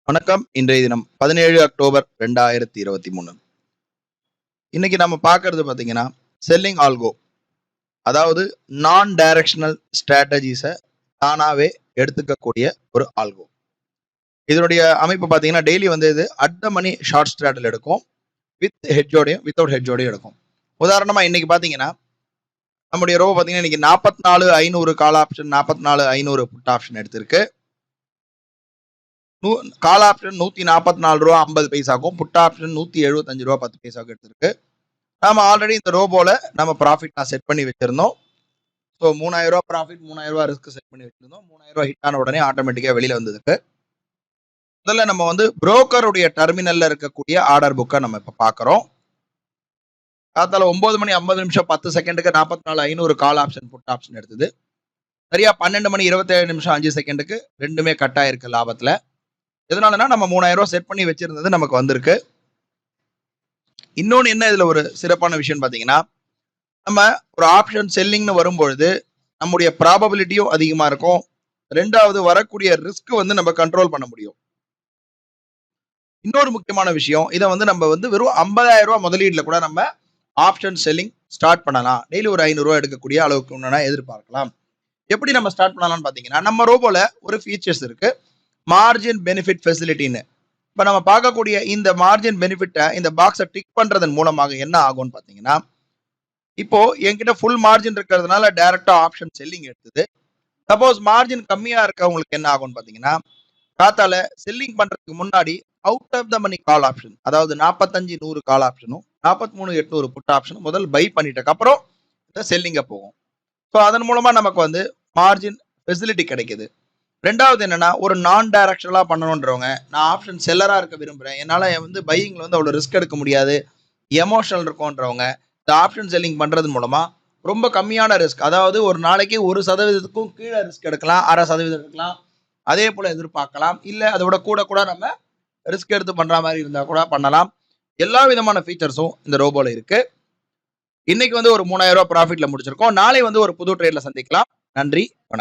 வணக்கம். இன்றைய தினம் 17 அக்டோபர் 2023. இன்னைக்கு நம்ம பார்க்கறது பார்த்தீங்கன்னா செல்லிங் ஆல்கோ, அதாவது நான் டைரக்ஷனல் ஸ்ட்ராட்டஜிஸை தானாவே எடுத்துக்கக்கூடிய ஒரு ஆல்கோ. இதனுடைய அமைப்பு பார்த்தீங்கன்னா டெய்லி வந்து இது அட் த மணி ஷார்ட் ஸ்ட்ராட்டில் எடுக்கும், வித் ஹெட்ஜோடையும் வித்தவுட் ஹெட்ஜோடையும் எடுக்கும். உதாரணமாக இன்னைக்கு பார்த்தீங்கன்னா நம்முடைய ரோபோ பார்த்தீங்கன்னா இன்னைக்கு 44,500 கால் ஆப்ஷன், 44,500 புட் ஆப்ஷன் எடுத்திருக்கு. கால் ஆப்ஷன் 144 ரூபா 50 பைசாக்கும், புட் ஆப்ஷன் 175 ரூபா 10 பைசாக்கும் எடுத்திருக்கு. நாம ஆல்ரெடி இந்த ரோபோல நம்ம ப்ராஃபிட் நான் செட் பண்ணி வச்சிருந்தோம். ஸோ 3000 ரூபா ப்ராஃபிட், 3000 ரூபா ரிஸ்க் செட் பண்ணி வச்சிருந்தோம். 3000 ரூபா ஹிட் ஆன உடனே ஆட்டோமேட்டிக்கா வெளியில வந்ததுக்கு முதல்ல நம்ம வந்து புரோக்கருடைய டெர்மினல்ல இருக்கக்கூடிய ஆர்டர் புக்கை நம்ம இப்ப பாக்குறோம். காத்தால 9 மணி 50 நிமிஷம் 10 செகண்டுக்கு 44,500 கால் ஆப்ஷன் புட் ஆப்ஷன் எடுத்தது. சரியா 12 மணி 27 நிமிஷம் 5 செகண்டுக்கு ரெண்டுமே கட் ஆயிருக்கு லாபத்துல. எதனாலனா நம்ம 3000 ரூபாய் செட் பண்ணி வச்சிருந்தது நமக்கு வந்திருக்கு. இன்னொன்னு என்ன இதுல ஒரு சிறப்பான விஷயம் பாத்தீங்கன்னா, நம்ம ஒரு ஆப்ஷன் செல்லிங்னு வரும்பொழுது நம்முடைய ப்ராபபிலிட்டியும் அதிகமா இருக்கும். ரெண்டாவது வரக்கூடிய ரிஸ்க் வந்து நம்ம கண்ட்ரோல் பண்ண முடியும். இன்னொரு முக்கியமான விஷயம், இதை வந்து நம்ம வந்து வெறும் 50,000 ரூபாய் முதலீடுல கூட நம்ம ஆப்ஷன் செல்லிங் ஸ்டார்ட் பண்ணலாம். டெய்லி ஒரு 500 ரூபாய் எடுக்கக்கூடிய அளவுக்கு எதிர்பார்க்கலாம். எப்படி நம்ம ஸ்டார்ட் பண்ணலாம்னு பாத்தீங்கன்னா, நம்ம ரோபோல ஒரு ஃபீச்சர்ஸ் இருக்கு, மார்ஜின் பெனிஃபிட் ஃபெசிலிட்டின்னு. இப்போ நம்ம பார்க்கக்கூடிய இந்த மார்ஜின் பெனிஃபிட்டை இந்த பாக்ஸை டிக் பண்றதன் மூலமாக என்ன ஆகும்னு பார்த்தீங்கன்னா, இப்போ என்கிட்ட ஃபுல் மார்ஜின் இருக்கிறதுனால டைரக்டா ஆப்ஷன் செல்லிங் எடுத்தது. சப்போஸ் மார்ஜின் கம்மியா இருக்கவங்களுக்கு என்ன ஆகும்னு பார்த்தீங்கன்னா, காத்தால செல்லிங் பண்றதுக்கு முன்னாடி out of the money call option, அதாவது 45,100 கால் ஆப்ஷனும் 43,800 புட் ஆப்ஷனும் முதல் பை பண்ணிட்டதுக்கு அப்புறம் இந்த செல்லிங்க போகும். ஸோ அதன் மூலமா நமக்கு வந்து மார்ஜின் ஃபெசிலிட்டி கிடைக்குது. ரெண்டாவது என்னன்னா, ஒரு நான் டைரக்ஷனலா பண்ணணுன்றவங்க, நான் ஆப்ஷன் செல்லரா இருக்க விரும்புறேன், என்னால வந்து பையிங்ல வந்து அவ்வளவு ரிஸ்க் எடுக்க முடியாது, எமோஷனல் இருக்கும்ன்றவங்க இந்த ஆப்ஷன் செல்லிங் பண்றது மூலமா ரொம்ப கம்மியான ரிஸ்க், அதாவது ஒரு நாளைக்கு 1% கீழே ரிஸ்க் எடுக்கலாம், 0.5% எடுக்கலாம், அதே போல எதிர்பார்க்கலாம். இல்ல அதோட கூட கூட நம்ம ரிஸ்க் எடுத்து பண்ற மாதிரி இருந்தா கூட பண்ணலாம். எல்லா விதமான ஃபீச்சர்ஸும் இந்த ரோபோல இருக்கு. இன்னைக்கு வந்து ஒரு 3000 ரூபாய் ப்ராஃபிட்ல முடிச்சிருக்கோம். நாளை வந்து ஒரு புது ட்ரேட்ல சந்திக்கலாம். நன்றி, வணக்கம்.